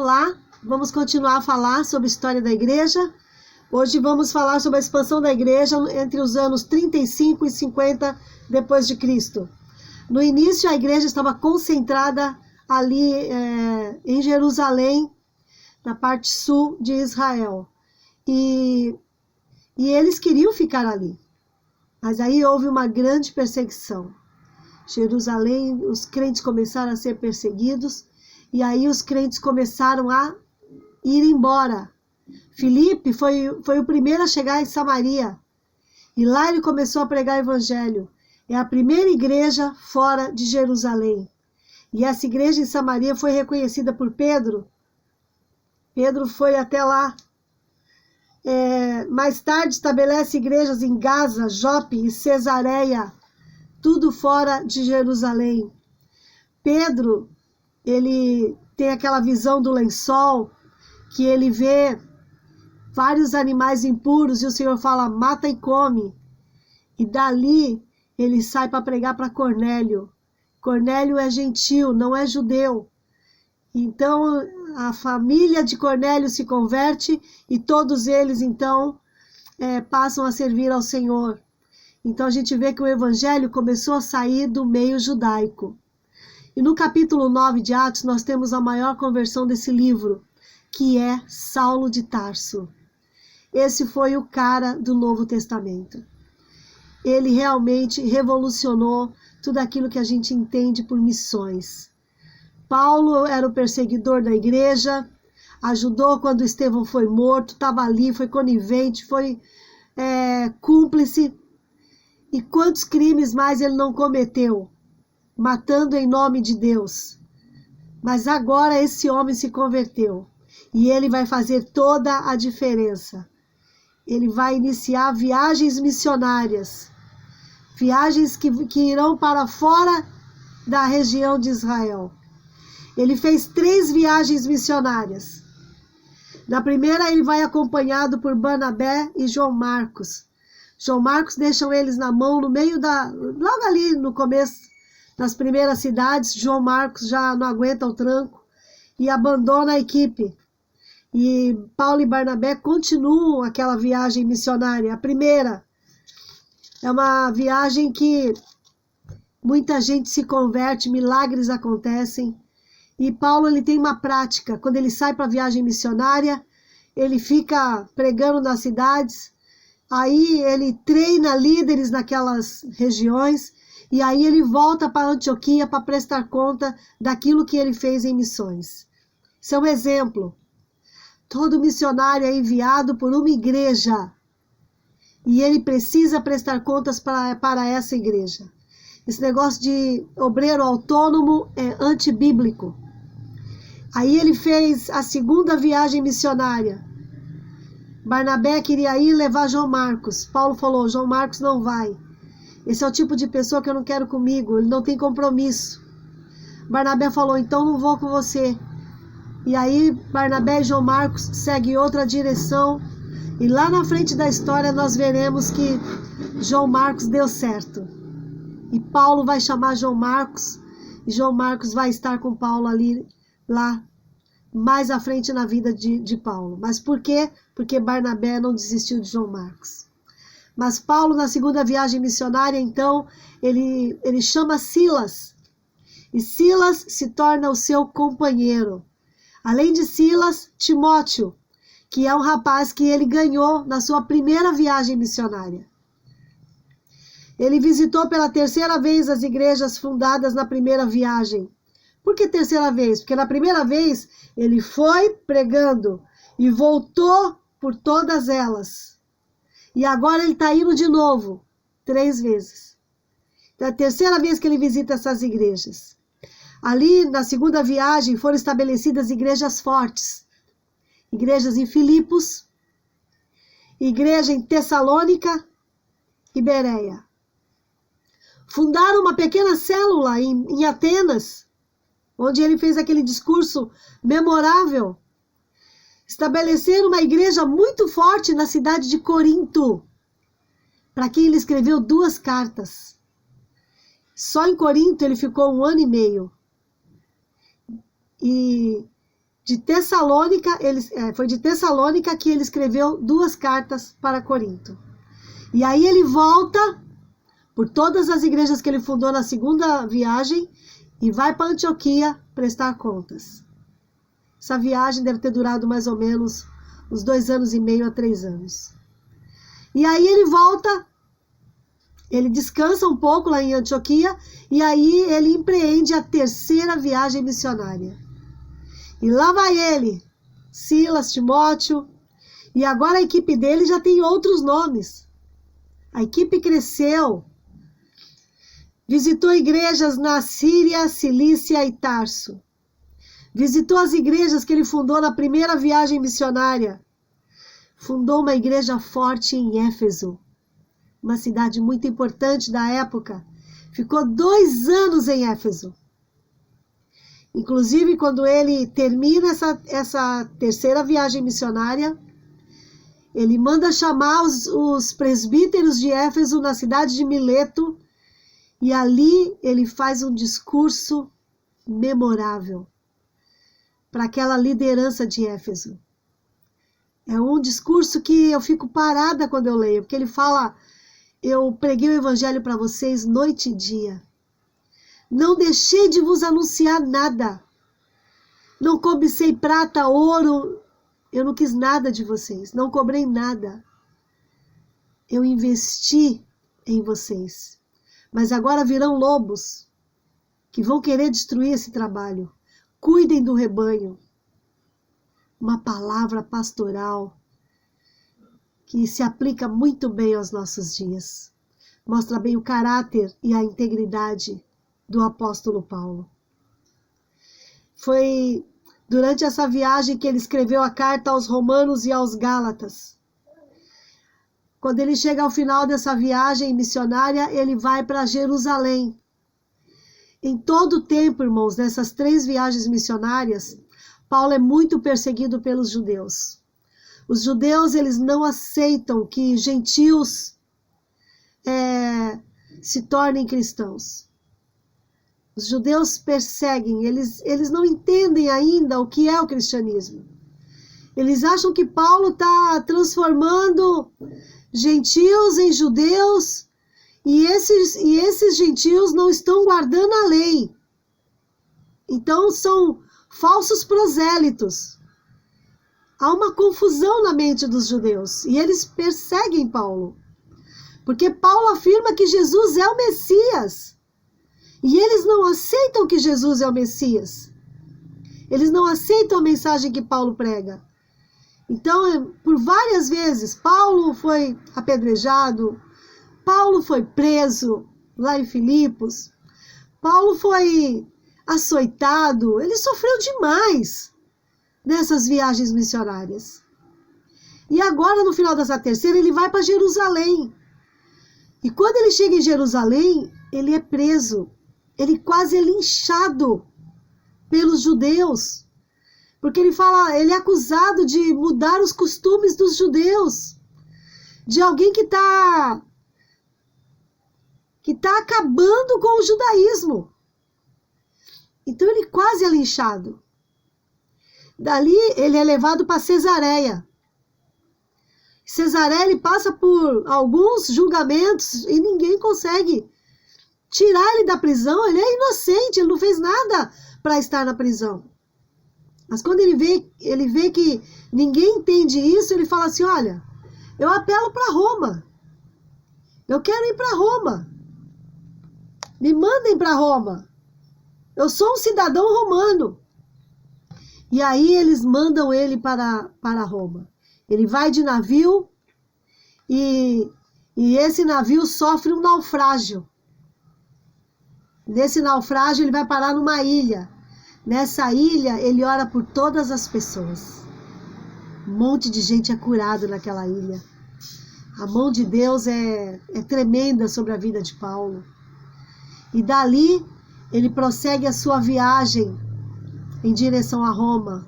Olá, vamos continuar a falar sobre a história da igreja. Hoje vamos falar sobre a expansão da igreja entre os anos 35 e 50 depois de Cristo. No início, a igreja estava concentrada ali em Jerusalém, na parte sul de Israel. E eles queriam ficar ali. Mas aí houve uma grande perseguição. Jerusalém, os crentes começaram a ser perseguidos, e aí os crentes começaram a ir embora. Filipe foi o primeiro a chegar em Samaria, e lá ele começou a pregar o evangelho. É a primeira igreja fora de Jerusalém. E essa igreja em Samaria foi reconhecida por Pedro. Pedro foi até lá. Mais tarde estabelece igrejas em Gaza, Jope e Cesareia, tudo fora de Jerusalém. Pedro, ele tem aquela visão do lençol, que ele vê vários animais impuros e o Senhor fala, mata e come. E dali ele sai para pregar para Cornélio. Cornélio é gentil, não é judeu. Então a família de Cornélio se converte e todos eles então passam a servir ao Senhor. Então a gente vê que o evangelho começou a sair do meio judaico. E no capítulo 9 de Atos nós temos a maior conversão desse livro, que é Saulo de Tarso. Esse foi o cara do Novo Testamento. Ele realmente revolucionou tudo aquilo que a gente entende por missões. Paulo era o perseguidor da igreja, ajudou quando Estevão foi morto, estava ali, foi conivente, foi cúmplice. E quantos crimes mais ele não cometeu, matando em nome de Deus. Mas agora esse homem se converteu e ele vai fazer toda a diferença. Ele vai iniciar viagens missionárias, viagens que irão para fora da região de Israel. Ele fez 3 viagens missionárias. Na primeira ele vai acompanhado por Barnabé e João Marcos. João Marcos deixam eles na mão no meio logo ali no começo das primeiras cidades. João Marcos já não aguenta o tranco e abandona a equipe. E Paulo e Barnabé continuam aquela viagem missionária. A primeira é uma viagem que muita gente se converte, milagres acontecem. E Paulo ele tem uma prática, quando ele sai para a viagem missionária, ele fica pregando nas cidades, aí ele treina líderes naquelas regiões, e aí ele volta para Antioquia para prestar conta daquilo que ele fez em missões. Isso é um exemplo. Todo missionário é enviado por uma igreja, e ele precisa prestar contas para essa igreja. Esse negócio de obreiro autônomo é antibíblico. Aí ele fez a segunda viagem missionária. Barnabé queria ir levar João Marcos. Paulo falou, João Marcos não vai. Esse é o tipo de pessoa que eu não quero comigo, ele não tem compromisso. Barnabé falou, então não vou com você. E aí Barnabé e João Marcos seguem outra direção. E lá na frente da história nós veremos que João Marcos deu certo. E Paulo vai chamar João Marcos, e João Marcos vai estar com Paulo ali, lá, mais à frente na vida de Paulo. Mas por quê? Porque Barnabé não desistiu de João Marcos. Mas Paulo, na segunda viagem missionária, então, ele chama Silas. E Silas se torna o seu companheiro. Além de Silas, Timóteo, que é um rapaz que ele ganhou na sua primeira viagem missionária. Ele visitou pela 3ª vez as igrejas fundadas na primeira viagem. Por que 3ª vez? Porque na primeira vez ele foi pregando e voltou por todas elas. E agora ele está indo de novo, 3 vezes. Então é a 3ª vez que ele visita essas igrejas. Ali na segunda viagem foram estabelecidas igrejas fortes. Igrejas em Filipos, igreja em Tessalônica e Bereia. Fundaram uma pequena célula em Atenas, onde ele fez aquele discurso memorável. Estabeleceram uma igreja muito forte na cidade de Corinto, para quem ele escreveu 2 cartas. Só em Corinto ele ficou 1 ano e meio. E de Tessalônica, foi de Tessalônica que ele escreveu 2 cartas para Corinto. E aí ele volta por todas as igrejas que ele fundou na segunda viagem e vai para Antioquia prestar contas. Essa viagem deve ter durado mais ou menos uns 2 anos e meio a 3 anos. E aí ele volta, ele descansa um pouco lá em Antioquia e aí ele empreende a 3ª viagem missionária. E lá vai ele, Silas, Timóteo, e agora a equipe dele já tem outros nomes. A equipe cresceu, visitou igrejas na Síria, Cilícia e Tarso. Visitou as igrejas que ele fundou na primeira viagem missionária. Fundou uma igreja forte em Éfeso, uma cidade muito importante da época. Ficou 2 anos em Éfeso. Inclusive, quando ele termina essa 3ª viagem missionária, ele manda chamar os presbíteros de Éfeso na cidade de Mileto, e ali ele faz um discurso memorável para aquela liderança de Éfeso. É um discurso que eu fico parada quando eu leio, porque ele fala: eu preguei o evangelho para vocês noite e dia. Não deixei de vos anunciar nada. Não cobicei prata, ouro. Eu não quis nada de vocês. Não cobrei nada. Eu investi em vocês. Mas agora virão lobos que vão querer destruir esse trabalho. Cuidem do rebanho. Uma palavra pastoral que se aplica muito bem aos nossos dias. Mostra bem o caráter e a integridade do apóstolo Paulo. Foi durante essa viagem que ele escreveu a carta aos Romanos e aos Gálatas. Quando ele chega ao final dessa viagem missionária, ele vai para Jerusalém. Em todo o tempo, irmãos, nessas 3 viagens missionárias, Paulo é muito perseguido pelos judeus. Os judeus, eles não aceitam que gentios se tornem cristãos. Os judeus perseguem, eles não entendem ainda o que é o cristianismo. Eles acham que Paulo está transformando gentios em judeus e esses gentios não estão guardando a lei. Então são falsos prosélitos. Há uma confusão na mente dos judeus e eles perseguem Paulo. Porque Paulo afirma que Jesus é o Messias. E eles não aceitam que Jesus é o Messias. Eles não aceitam a mensagem que Paulo prega. Então, por várias vezes, Paulo foi apedrejado, Paulo foi preso lá em Filipos, Paulo foi açoitado, ele sofreu demais nessas viagens missionárias. E agora, no final dessa 3ª, ele vai para Jerusalém. E quando ele chega em Jerusalém, ele é preso. Ele quase é linchado pelos judeus. Porque ele é acusado de mudar os costumes dos judeus. De alguém que está acabando com o judaísmo. Então ele quase é linchado. Dali ele é levado para Cesareia. Cesareia ele passa por alguns julgamentos e ninguém consegue tirar ele da prisão. Ele é inocente, ele não fez nada para estar na prisão. Mas quando ele vê que ninguém entende isso, ele fala assim: olha, eu apelo para Roma. Eu quero ir para Roma. Me mandem para Roma. Eu sou um cidadão romano. E aí eles mandam ele para Roma. Ele vai de navio e esse navio sofre um naufrágio. Nesse naufrágio ele vai parar numa ilha. Nessa ilha ele ora por todas as pessoas. Um monte de gente é curado naquela ilha. A mão de Deus é tremenda sobre a vida de Paulo. E dali ele prossegue a sua viagem em direção a Roma,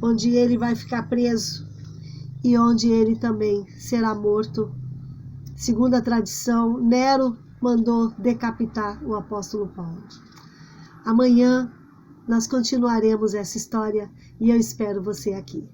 onde ele vai ficar preso e onde ele também será morto. Segundo a tradição, Nero mandou decapitar o apóstolo Paulo. Amanhã nós continuaremos essa história e eu espero você aqui.